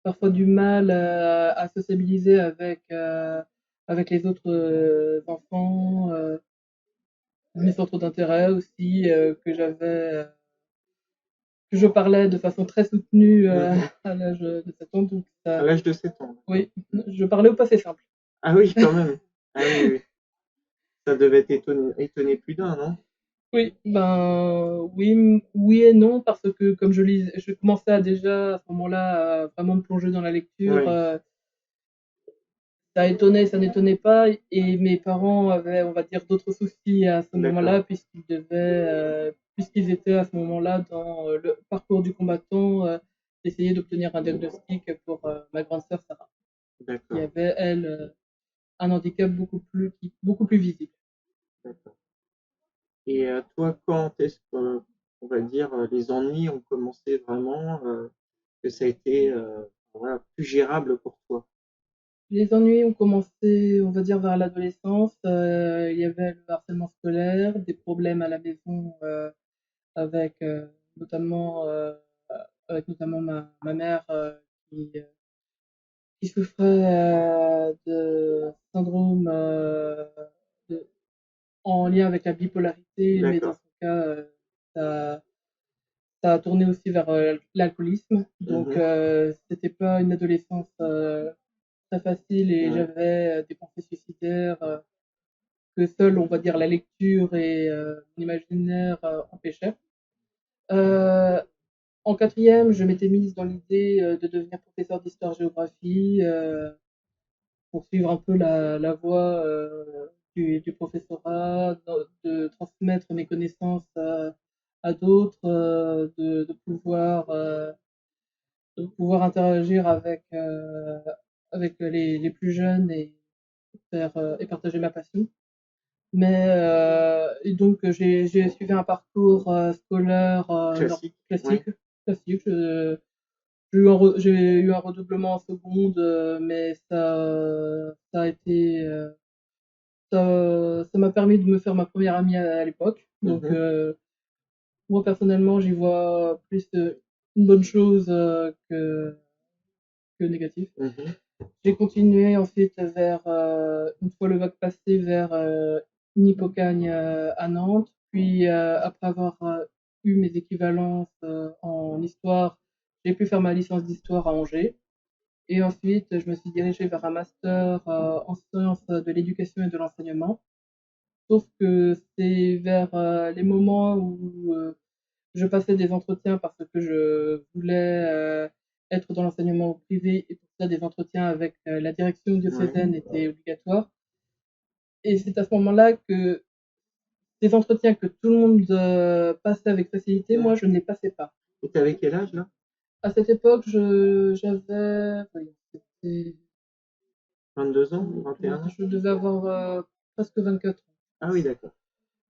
parfois du mal à sociabiliser avec les autres enfants, mes centres d'intérêt aussi, que je parlais de façon très soutenue à l'âge de 7 ans. Donc À l'âge de 7 ans. oui, je parlais au passé simple. Ah oui, quand même. Ah oui, oui. Ça devait étonner plus d'un, non? Oui, oui et non, parce que comme je commençais déjà à ce moment-là à vraiment me plonger dans la lecture, Oui, ça étonnait, ça n'étonnait pas, et mes parents avaient, on va dire, d'autres soucis à ce d'accord. moment-là, puisqu'ils étaient à ce moment-là dans le parcours du combattant, d'essayer d'obtenir un diagnostic pour ma grande sœur Sarah, qui D'accord, avait, elle, un handicap beaucoup plus visible. d'accord. Et toi, quand est-ce que, on va dire, les ennuis ont commencé vraiment, que ça a été voilà, plus gérable pour toi? Les ennuis ont commencé, on va dire, vers l'adolescence. Il y avait le harcèlement scolaire, des problèmes à la maison avec, notamment, euh, avec notamment ma mère qui, euh, qui souffrait de syndrome de- en lien avec la bipolarité, mais dans D'accord. son cas, ça, ça a tourné aussi vers l'alcoolisme. Donc, Mhm. c'était pas une adolescence très facile et Ouais. j'avais des pensées suicidaires que seule, on va dire, la lecture et mon imaginaire empêchaient. Euh, En quatrième, je m'étais mise dans l'idée de devenir professeur d'histoire-géographie pour suivre un peu la voie du professorat, de transmettre mes connaissances à d'autres, de pouvoir interagir avec les plus jeunes et et partager ma passion. Mais et donc j'ai suivi un parcours scolaire Classique, oui. classique, classique. J'ai eu un redoublement en seconde, mais ça a été ça m'a permis de me faire ma première amie à l'époque. Donc Mhm. moi personnellement, j'y vois plus une bonne chose que négatif. Mhm. J'ai continué ensuite une fois le bac passé, vers une Hippocagne à Nantes. Puis après avoir eu mes équivalences en histoire, j'ai pu faire ma licence d'histoire à Angers. Et ensuite, je me suis dirigée vers un master en sciences de l'éducation et de l'enseignement. Sauf que c'est vers les moments où je passais des entretiens parce que je voulais être dans l'enseignement privé, et pour ça des entretiens avec la direction Ouais. diocésaine étaient obligatoires. Et c'est à ce moment-là que des entretiens que tout le monde passait avec facilité, moi je ne les passais pas. Et t'avais quel âge là? À cette époque, j'avais, oui, c'était, 22 ans? 21 ans? je devais avoir presque 24 ans. Ah oui, d'accord.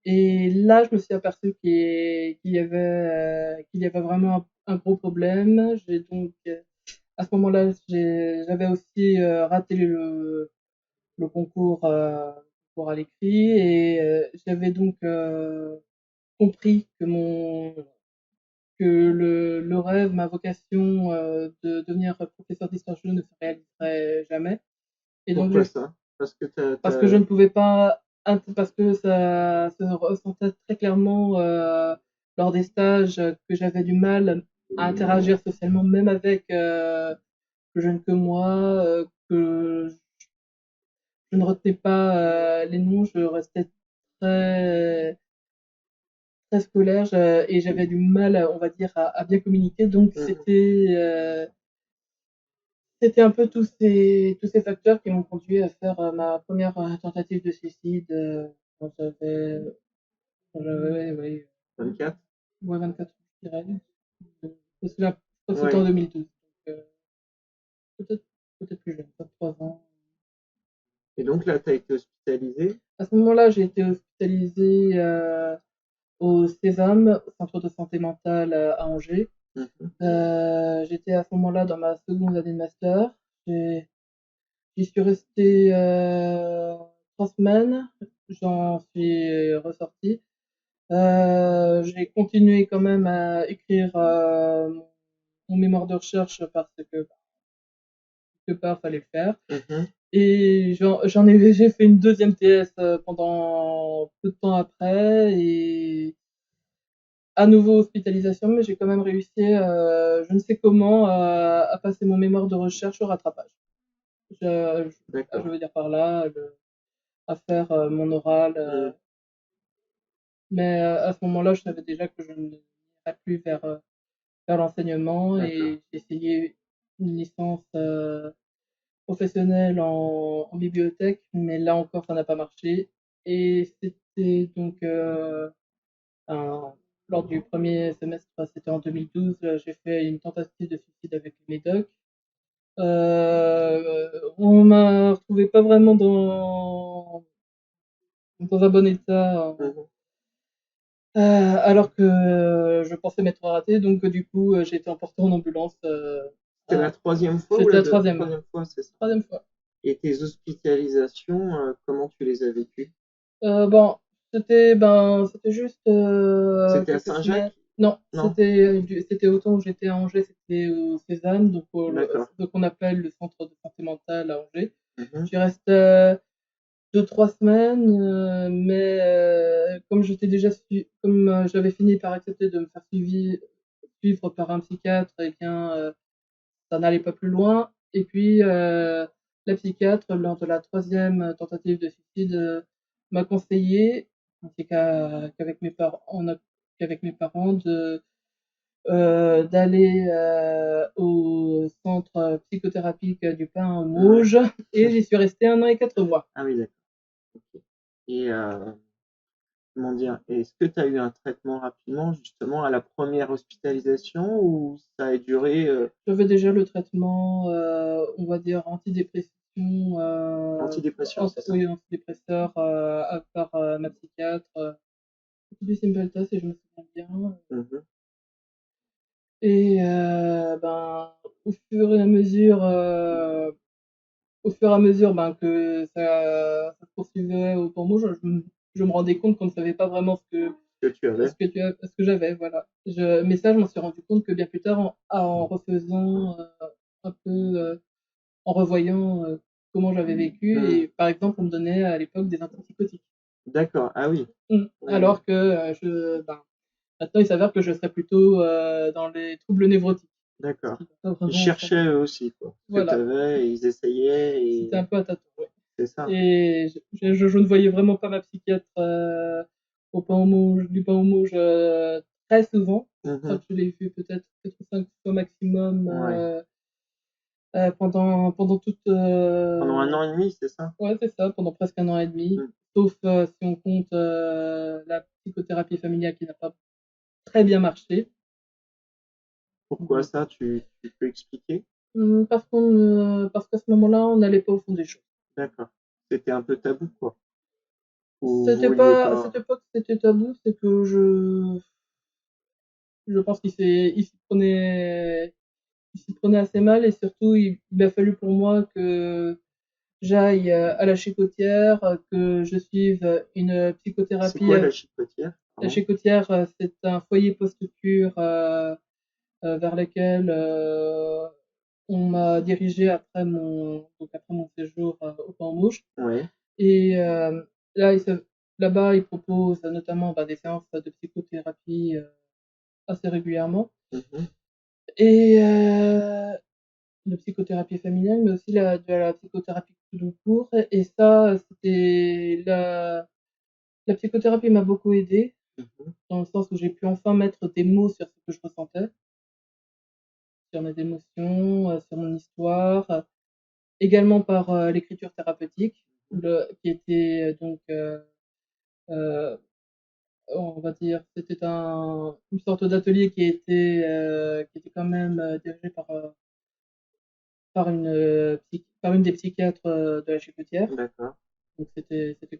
Et là, je me suis aperçue qu'il y avait vraiment un gros problème. J'ai donc, à ce moment-là, j'avais aussi raté le concours, pour à l'écrit et j'avais donc compris que le rêve, ma vocation de devenir professeur d'histoire géo ne se réaliserait jamais. Et donc, Pourquoi ça? Parce que parce que je ne pouvais pas, parce que ça se ressentait très clairement lors des stages que j'avais du mal à interagir socialement, même avec plus jeunes que moi, que je ne retenais pas les noms, je restais très très scolaire et j'avais du mal, on va dire, à bien communiquer. Donc Mhm. c'était un peu tous ces facteurs qui m'ont conduit à faire ma première tentative de suicide quand j'avais ouais, 24? ouais, 24 ans, je dirais. Je me souviens, je crois que c'était en Ouais. 2012. Donc, peut-être peut-être plus jeune, 23 ans. Et donc là, tu as été hospitalisé? À ce moment-là, j'ai été hospitalisée au Sésame, centre de santé mentale à Angers. Mhm. J'étais à ce moment-là dans ma seconde année de master. J'ai- J'y suis restée 3 semaines. J'en suis ressortie. J'ai continué quand même à écrire mon mémoire de recherche parce que quelque part fallait le faire. Mhm. Et j'ai fait une deuxième TS pendant peu de temps après et à nouveau hospitalisation, mais j'ai quand même réussi, je ne sais comment, à passer mon mémoire de recherche au rattrapage. Je D'accord. veux dire par là, à faire mon oral, Mhm. mais à ce moment-là, je savais déjà que je n'irais plus vers l'enseignement D'accord. et j'ai essayé une licence professionnelle en bibliothèque, mais là encore, ça n'a pas marché. Et c'était donc un- lors du premier semestre, c'était en 2012, j'ai fait une tentative de suicide avec le médoc. On m'a retrouvé pas vraiment dans un bon état, Mhm. alors que je pensais m'être ratée, donc du coup, j'ai été emportée en ambulance. C'était la troisième fois ou C'était la la troisième, troisième fois, c'est ça? troisième fois. Et tes hospitalisations, comment tu les as vécues? Bon, c'était juste C'était à quelques semaines. Saint-Jacques? Non, Non? c'était autant où j'étais à Angers, c'était au Cézanne, donc D'accord. ce qu'on appelle le centre de santé mentale à Angers. Mhm. J'y restais 2, 3 semaines, mais comme j'avais fini par accepter de me faire suivre par un psychiatre, et bien ça n'allait pas plus loin. Et puis la psychiatre, lors de la troisième tentative de suicide, m'a conseillé, ainsi qu'avec mes parents, d'aller au centre psychothérapique du Pin au Ouais. Mauges, et j'y suis restée 1 an et 4 mois. Ah oui, d'accord. Ok. Et comment dire? Est-ce que tu as eu un traitement rapidement, justement, à la première hospitalisation ou ça a duré J'avais déjà le traitement, on va dire antidépression, antidépression, c'est ça? oui, antidépresseur, par ma psychiatre, c'était du Cymbalta si je me souviens bien. Mhm. Et au fur et à mesure, ben, que ça se poursuivait autour de moi, je me rendais compte qu'on ne savait pas vraiment Que tu avais? ce que j'avais, voilà. Mais ça, je m'en suis rendu compte que bien plus tard, en refaisant un peu, en revoyant comment j'avais vécu. Mhm. Et par exemple, on me donnait à l'époque des antipsychotiques. D'accord. Ah oui. Ouais. Alors que maintenant, il s'avère que je serais plutôt dans les troubles névrotiques. D'accord. Ce qui n'est pas Ils vraiment ça. cherchaient eux aussi, quoi. Ce que tu Voilà, avais, et ils essayaient c'était et un peu à tâtons, ouais. c'est ça. Et je ne voyais vraiment pas ma psychiatre du pain au mouge très souvent. Je crois Mhm. que je l'ai vue peut-être 4 ou 5 fois maximum Ouais. pendant toute. Pendant 1 an et demi, c'est ça? Ouais, c'est ça, pendant presque 1 an et demi. Mm. Sauf si on compte la psychothérapie familiale qui n'a pas très bien marché. Pourquoi ça, tu peux expliquer? Parce qu'à ce moment-là, on n'allait pas au fond des choses. D'accord. C'était un peu tabou, quoi. Ou vous C'était vouliez pas pas? c'était pas que c'était tabou, c'est que je pense il s'y prenait assez mal et surtout il a fallu pour moi que j'aille à la Chicotière, que je suive une C'est psychothérapie. quoi la chicotière? La Pardon? Chicotière, c'est un foyer post-cure vers lequel on m'a dirigé après mon séjour au Camp-Mouche. Ouais. Et là, là-bas, ils proposent notamment des séances de psychothérapie assez régulièrement. Mhm. Et de psychothérapie familiale, mais aussi de la psychothérapie tout court. Et ça, la psychothérapie m'a beaucoup aidée, Mhm. dans le sens où j'ai pu enfin mettre des mots sur ce que je ressentais, sur mes émotions, sur mon histoire, également par l'écriture thérapeutique, qui était euh, on va dire, c'était une sorte d'atelier qui était quand même dirigé par une des psychiatres de la Chicotière. D'accord. Donc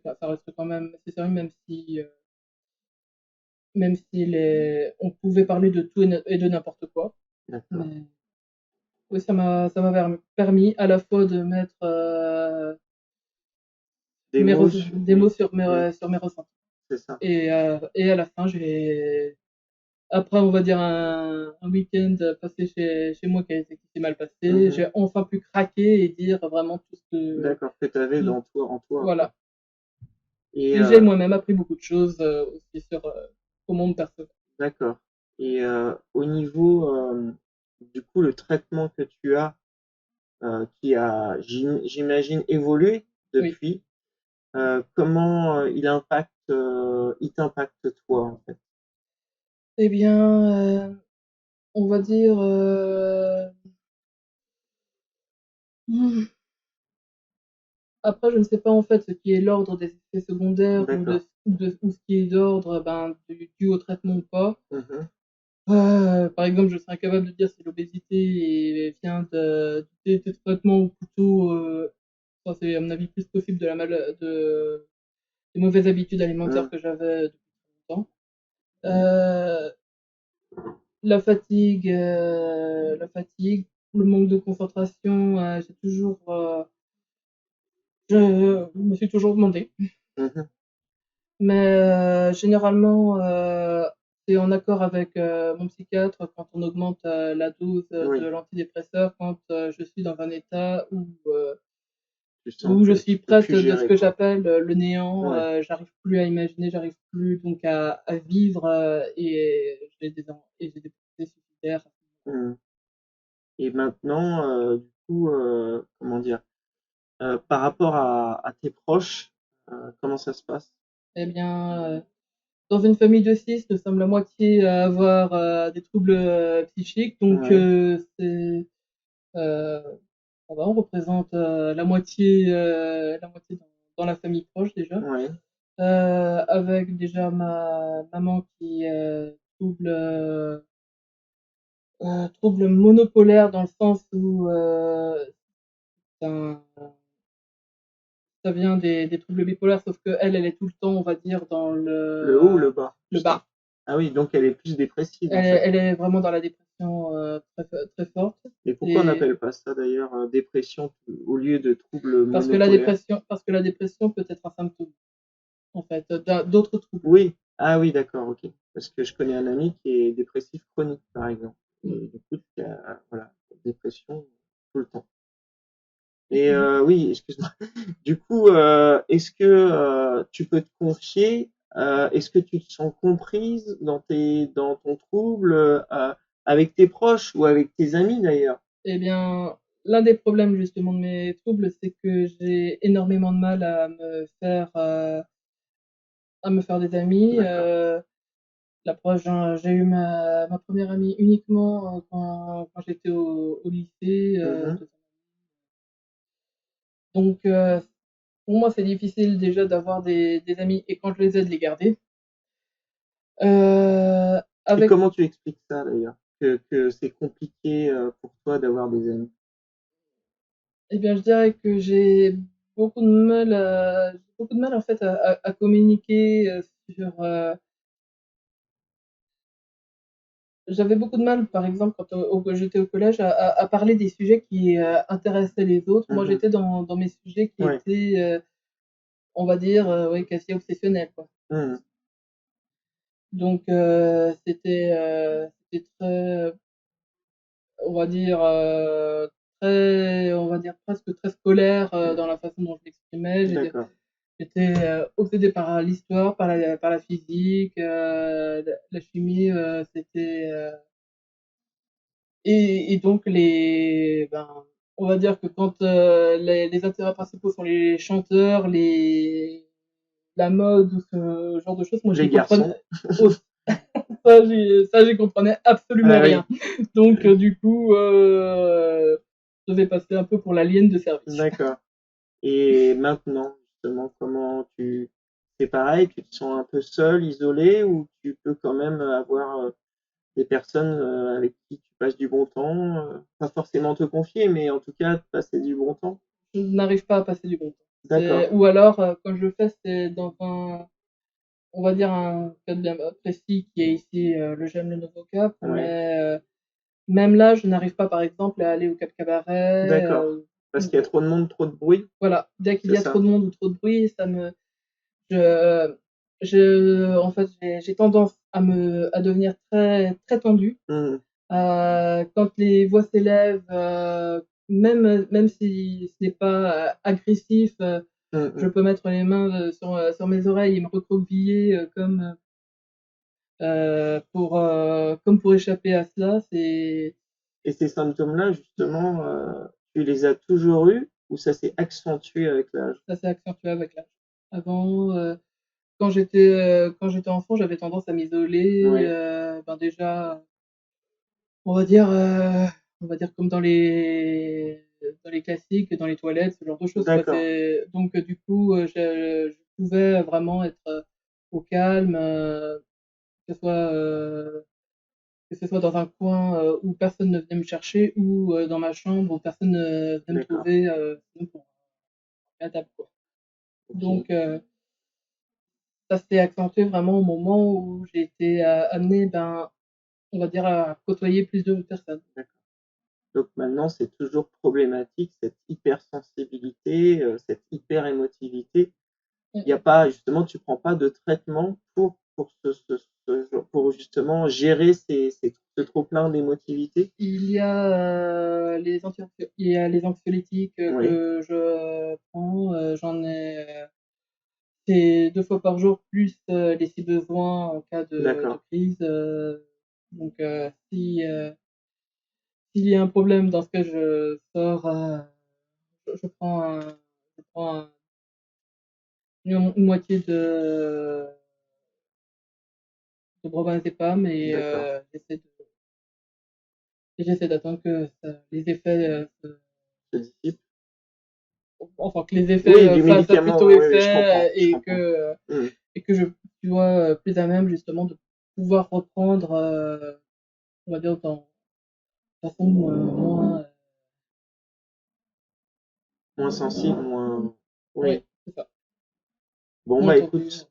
ça reste quand même assez sérieux, même si on pouvait parler de tout et de n'importe quoi. D'accord. Mais oui, ça m'a permis à la fois de mettre Des mots des oui, mots oui, sur mes ressentis. c'est ça. Et à la fin, après, on va dire un week-end passé chez moi qui s'est mal passé, Mhm. j'ai enfin pu craquer et dire vraiment tout ce que, D'accord, que tu avais tout- en toi, quoi. voilà. Et Et j'ai moi-même appris beaucoup de choses aussi sur comment me percevoir. d'accord. Et au niveau, du coup, le traitement que tu as, qui a, j'imagine, évolué Oui. depuis, comment il t'impacte toi, en fait? Eh bien, on va dire, hmm, après, je ne sais pas en fait ce qui est l'ordre des effets secondaires D'accord. ou ce qui est d'ordre dû au traitement ou pas. Mhm. Par exemple, je serais incapable de dire si l'obésité vient des traitements ou plutôt, ça c'est à mon avis plus possible des mauvaises habitudes alimentaires Mhm. que j'avais depuis longtemps. Oui. Euh, la fatigue, le manque de concentration, je me suis toujours demandé. Mhm. Mais généralement, c'est en accord avec mon psychiatre quand on augmente la dose de Oui, l'antidépresseur quand je suis dans un état tu sens où je que suis tu peux prête plus de ce gérer, que quoi. j'appelle le néant. Ouais. J'arrive plus à imaginer, j'arrive plus donc à vivre et j'ai des pensées suicidaires. Mhm. Et maintenant, du coup, comment dire, par rapport à tes proches, comment ça se passe? Eh bien, dans une famille de 6, nous sommes la moitié à avoir des troubles psychiques, donc Ouais. euh, ça va, on représente la moitié dans la famille proche déjà. Ouais. Avec déjà ma maman qui est trouble monopolaire dans le sens où un- ça vient des troubles bipolaires, sauf que elle est tout le temps, on va dire, dans Le haut ou le bas? le bas. Ah oui, donc elle est plus dépressive, en fait. Elle est vraiment dans la dépression très forte. Et pourquoi on Et n'appelle pas ça d'ailleurs dépression au lieu de trouble monopolaire? parce que la dépression peut être un symptôme, en fait, d'autres troubles. Oui. Ah oui, d'accord, ok. Parce que je connais un ami qui est dépressif chronique, par exemple. Et du coup, il y a, voilà, dépression tout le temps. Et oui, excuse-moi. Du coup, est-ce que tu peux te confier, est-ce que tu te sens comprise dans ton trouble, avec tes proches ou avec tes amis d'ailleurs? Eh bien, l'un des problèmes justement de mes troubles, c'est que j'ai énormément de mal à me faire des amis. D'accord. J'ai eu ma première amie uniquement quand j'étais au lycée. Mhm. Donc, pour moi, c'est difficile déjà d'avoir des amis et quand je les ai, de les garder. Euh, Et avec, comment tu expliques ça d'ailleurs? Que c'est compliqué pour toi d'avoir des amis? eh bien, je dirais que j'ai beaucoup de mal en fait à communiquer sur. J'avais beaucoup de mal, par exemple, quand j'étais au collège, à parler des sujets qui intéressaient les autres. Moi, Mhm. j'étais dans mes sujets qui Ouais. étaient, on va dire, ouais, quasi obsessionnels, quoi. Mhm. Donc, c'était très, on va dire, très, on va dire presque très scolaire dans la façon dont je m'exprimais. D'accord. J'étais obsédée par l'histoire, par la physique, la chimie. C'était et donc on va dire que quand les intérêts principaux sont les chanteurs, la mode ou ce genre de choses, moi Les j'y comprenais. garçons. Oh, ça j'y comprenais absolument Ah oui, rien. Donc du coup, je devais passer un peu pour l'alien de service. d'accord. Et maintenant, justement, c'est pareil, tu te sens un peu seul, isolé, ou tu peux quand même avoir des personnes avec qui tu passes du bon temps, pas forcément te confier, mais en tout cas passer du bon temps. Je n'arrive pas à passer du bon temps. D'accord. Ou alors, quand je le fais, c'est dans on va dire un cadre bien précis qui est ici le J'aime le Nouveau Cap, Ouais. mais même là, je n'arrive pas, par exemple, à aller au Cap Cabaret. D'accord. Parce qu'il y a trop de monde, trop de bruit. Voilà, dès qu'il C'est y a ça. trop de monde ou trop de bruit, je, en fait, j'ai tendance à devenir très, très tendue. Mhm. Quand les voix s'élèvent, même si ce n'est pas agressif, je Mhm. peux mettre les mains sur mes oreilles et me recroqueviller comme pour échapper à cela. Et ces symptômes-là, justement, tu les as toujours eus ou ça s'est accentué avec l'âge? Ça s'est accentué avec l'âge. Avant, quand j'étais enfant, j'avais tendance à m'isoler. Ouais. Déjà, on va dire, heu, on va dire comme dans les classiques, dans les toilettes, ce genre de choses, quoi. D'accord. Donc du coup, je pouvais vraiment être au calme, que ce soit, heu, que ce soit dans un coin où personne ne venait me chercher ou dans ma chambre où personne ne venait me D'accord. trouver sinon pour à la table, quoi. Ok. Donc ça s'est accentué vraiment au moment où j'ai été amenée, on va dire, à côtoyer plus de personnes. D'accord. Donc maintenant, c'est toujours problématique, cette hypersensibilité, cette hyper-émotivité. Il y a pas, justement, tu prends pas de traitement pour justement gérer ce trop-plein d'émotivité? Il y a il y a les anxiolytiques Oui, que je prends. J'en ai, c'est 2 fois par jour plus les si besoin en cas de d'accord, crise. Donc s'il y a un problème dans ce cas, je sors, je prends une moitié de bromazépam et d'accord. j'essaie d'attendre que les effets Se dissipe? enfin que les effets Oui, du fassent médicament, plutôt oui, oui, je effet comprends, je comprends. Mmh. et que je sois plus à même justement de pouvoir reprendre, on va dire de façon Moins sensible, moins oui, oui. c'est ça, Bon, moins bah, tendue. écoute,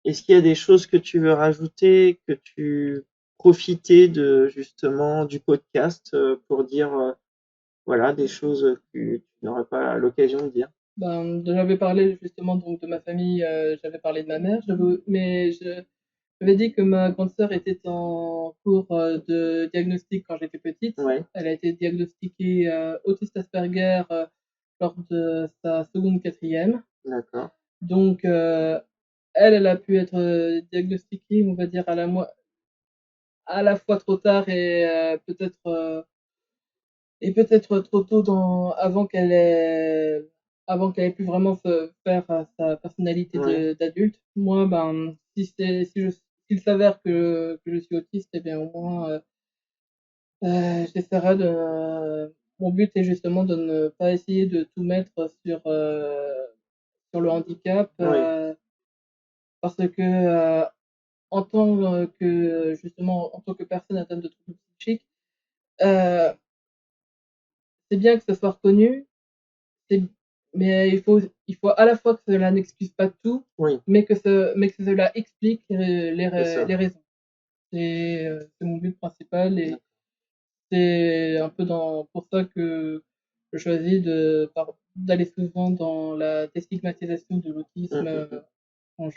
est-ce qu'il y a des choses que tu veux rajouter, que tu profitais de justement du podcast, pour dire, voilà, des choses que tu n'aurais pas l'occasion de dire? J'avais parlé justement donc de ma famille, j'avais parlé de ma mère, j'avais dit que ma grande sœur était en cours de diagnostic quand j'étais petite. Ouais, Elle a été diagnostiquée autiste Asperger lors de sa seconde quatrième. d'accord. Donc elle a pu être diagnostiquée, on va dire à la fois trop tard et peut-être trop tôt avant qu'elle ait pu vraiment se faire sa personnalité Ouais, d'adulte. Moi, s'il s'avère que je suis autiste, et bien au moins j'essaierai mon but est justement de ne pas essayer de tout mettre sur le handicap, oui, parce que en tant que justement en tant que personne atteinte de troubles psychiques, heu, c'est bien que ce soit reconnu. C'est Mais il faut à la fois que cela n'excuse pas tout, Oui, mais que cela explique c'est ça. les raisons. C'est mon but principal et c'est un peu pour ça que je choisis d'aller souvent dans la déstigmatisation de l'autisme quand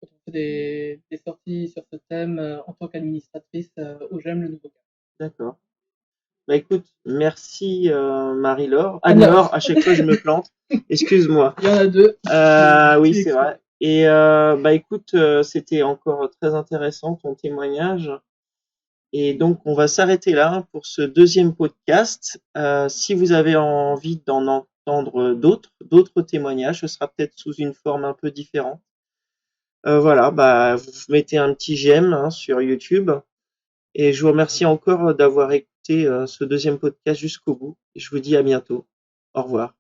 quand on fait des sorties sur ce thème en tant qu'administratrice au GEM Le Nouveau Cap. D'accord. Bah écoute, merci Marie-Laure. Anne-Laure, à chaque fois je me plante. Excuse-moi. Il y en a deux. Oui, c'est vrai. Et bah écoute, c'était encore très intéressant ton témoignage. Et donc on va s'arrêter là pour ce deuxième podcast. Si vous avez envie d'en entendre d'autres témoignages, ce sera peut-être sous une forme un peu différente. Voilà, bah vous mettez un petit j'aime sur YouTube. Et je vous remercie encore d'avoir écouté ce deuxième podcast jusqu'au bout. Je vous dis à bientôt. Au revoir.